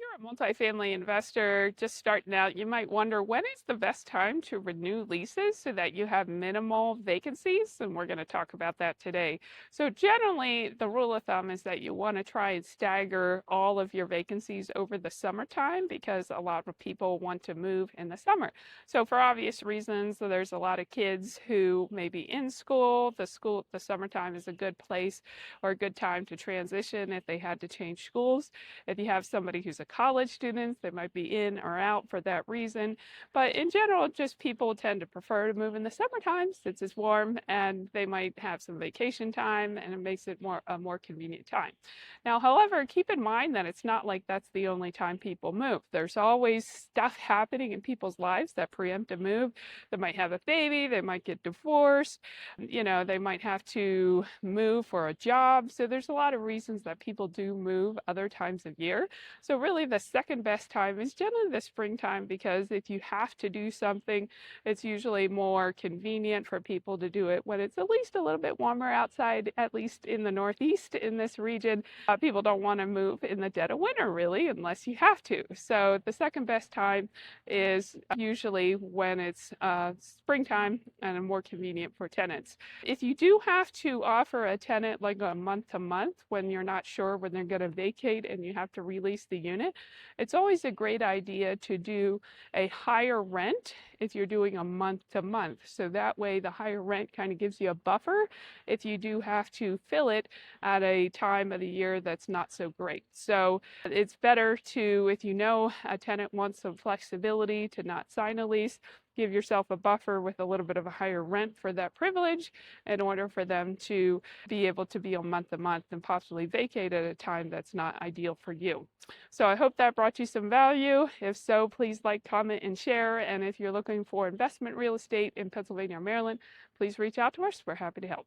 you're a multifamily investor just starting out, you might wonder when is the best time to renew leases so that you have minimal vacancies? And we're going to talk about that today. So, generally, the rule of thumb is that you want to try and stagger all of your vacancies over the summertime because a lot of people want to move in the summer. So, for obvious reasons, there's a lot of kids who may be in school. The summertime is a good place or a good time to transition if they had to change schools. If you have somebody who's a college student, they might be in or out for that reason. But in general, just people tend to prefer to move in the summertime since it's warm and they might have some vacation time and it makes it a more convenient time. Now, however, keep in mind that it's not like that's the only time people move. There's always stuff happening in people's lives that preempt a move. They might have a baby, they might get divorced, they might have to move for a job. So there's a lot of reasons that people do move other times of year. So really the second best time is generally the springtime because if you have to do something, it's usually more convenient for people to do it when it's at least a little bit warmer outside, at least in the Northeast in this region. People don't want to move in the dead of winter really unless you have to. So the second best time is usually when it's springtime and more convenient for tenants. If you do have to offer a tenant like a month to month when you're not sure when they're going to vacate and you have to release the unit, it's always a great idea to do a higher rent if you're doing a month to month. So that way the higher rent kind of gives you a buffer if you do have to fill it at a time of the year that's not so great. So it's better to, if you know a tenant wants some flexibility to not sign a lease, give yourself a buffer with a little bit of a higher rent for that privilege in order for them to be able to be on month to month and possibly vacate at a time that's not ideal for you. So I hope that brought you some value. If so, please like, comment, and share. And if you're looking for investment real estate in Pennsylvania or Maryland, please reach out to us. We're happy to help.